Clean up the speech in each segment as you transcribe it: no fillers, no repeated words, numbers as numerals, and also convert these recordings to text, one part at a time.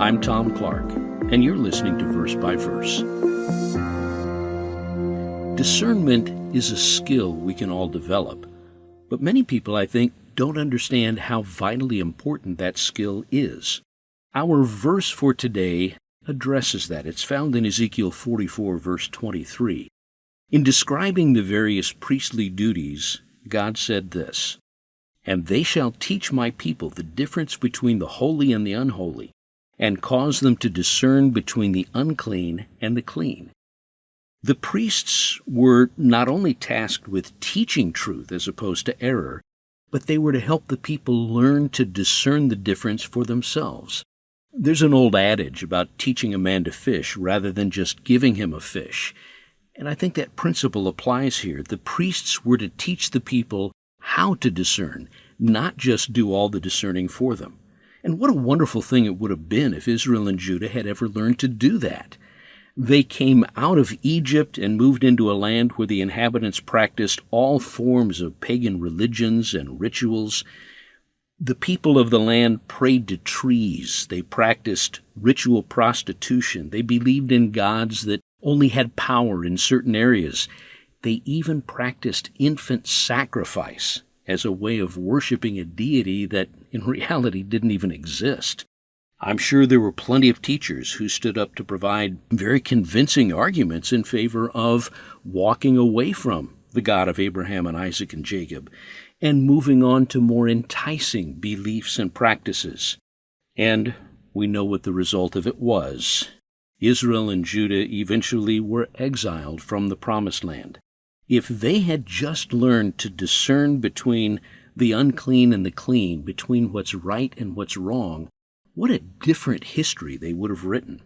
I'm Tom Clark, and you're listening to Verse by Verse. Discernment is a skill we can all develop, but many people, I think, don't understand how vitally important that skill is. Our verse for today addresses that. It's found in Ezekiel 44, verse 23. In describing the various priestly duties, God said this, "And they shall teach my people the difference between the holy and the unholy, and cause them to discern between the unclean and the clean." The priests were not only tasked with teaching truth as opposed to error, but they were to help the people learn to discern the difference for themselves. There's an old adage about teaching a man to fish rather than just giving him a fish. And I think that principle applies here. The priests were to teach the people how to discern, not just do all the discerning for them. And what a wonderful thing it would have been if Israel and Judah had ever learned to do that. They came out of Egypt and moved into a land where the inhabitants practiced all forms of pagan religions and rituals. The people of the land prayed to trees. They practiced ritual prostitution. They believed in gods that only had power in certain areas. They even practiced infant sacrifice as a way of worshiping a deity that in reality didn't even exist. I'm sure there were plenty of teachers who stood up to provide very convincing arguments in favor of walking away from the God of Abraham and Isaac and Jacob and moving on to more enticing beliefs and practices. And we know what the result of it was. Israel and Judah eventually were exiled from the Promised Land. If they had just learned to discern between the unclean and the clean, between what's right and what's wrong, what a different history they would have written.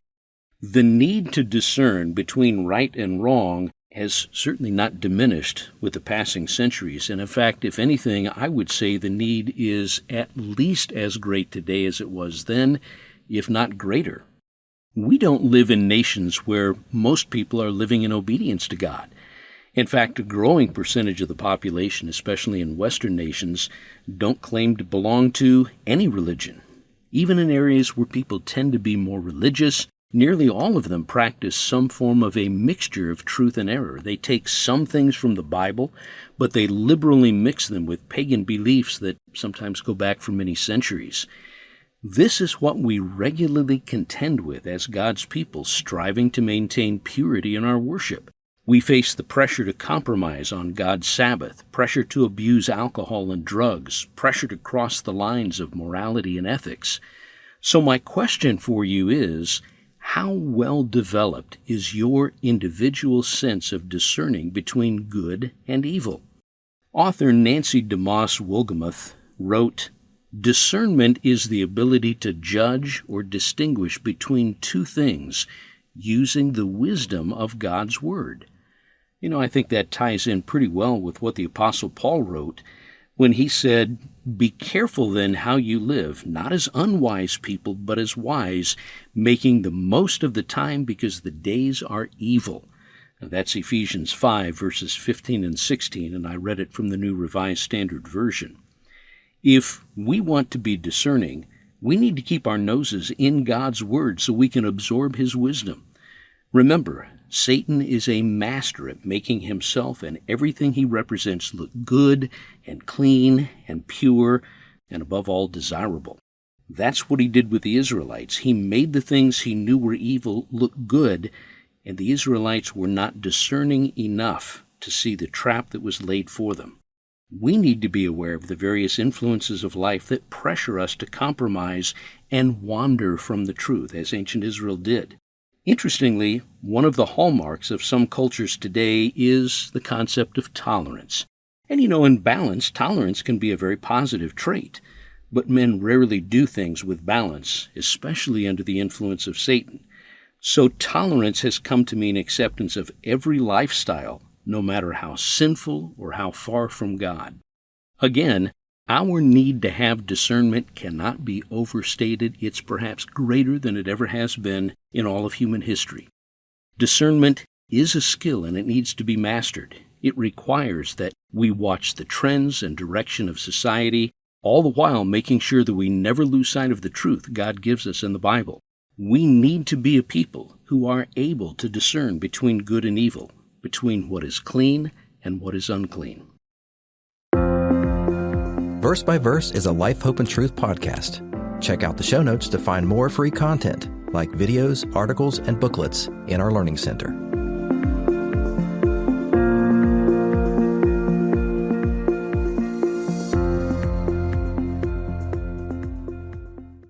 The need to discern between right and wrong has certainly not diminished with the passing centuries. And in fact, if anything, I would say the need is at least as great today as it was then, if not greater. We don't live in nations where most people are living in obedience to God. In fact, a growing percentage of the population, especially in Western nations, don't claim to belong to any religion. Even in areas where people tend to be more religious, nearly all of them practice some form of a mixture of truth and error. They take some things from the Bible, but they liberally mix them with pagan beliefs that sometimes go back for many centuries. This is what we regularly contend with as God's people, striving to maintain purity in our worship. We face the pressure to compromise on God's Sabbath, pressure to abuse alcohol and drugs, pressure to cross the lines of morality and ethics. So my question for you is, how well developed is your individual sense of discerning between good and evil? Author Nancy DeMoss Wolgemuth wrote, "Discernment is the ability to judge or distinguish between two things using the wisdom of God's Word." I think that ties in pretty well with what the Apostle Paul wrote when he said, "Be careful then how you live, not as unwise people, but as wise, making the most of the time because the days are evil." Now, that's Ephesians 5, verses 15 and 16, and I read it from the New Revised Standard Version. If we want to be discerning, we need to keep our noses in God's Word so we can absorb His wisdom. Remember, Satan is a master at making himself and everything he represents look good and clean and pure and above all desirable. That's what he did with the Israelites. He made the things he knew were evil look good, and the Israelites were not discerning enough to see the trap that was laid for them. We need to be aware of the various influences of life that pressure us to compromise and wander from the truth, as ancient Israel did. Interestingly, one of the hallmarks of some cultures today is the concept of tolerance. And in balance, tolerance can be a very positive trait. But men rarely do things with balance, especially under the influence of Satan. So tolerance has come to mean acceptance of every lifestyle, no matter how sinful or how far from God. Again, our need to have discernment cannot be overstated. It's perhaps greater than it ever has been in all of human history. Discernment is a skill and it needs to be mastered. It requires that we watch the trends and direction of society, all the while making sure that we never lose sight of the truth God gives us in the Bible. We need to be a people who are able to discern between good and evil, between what is clean and what is unclean. Verse by Verse is a Life, Hope, and Truth podcast. Check out the show notes to find more free content, like videos, articles, and booklets in our Learning Center.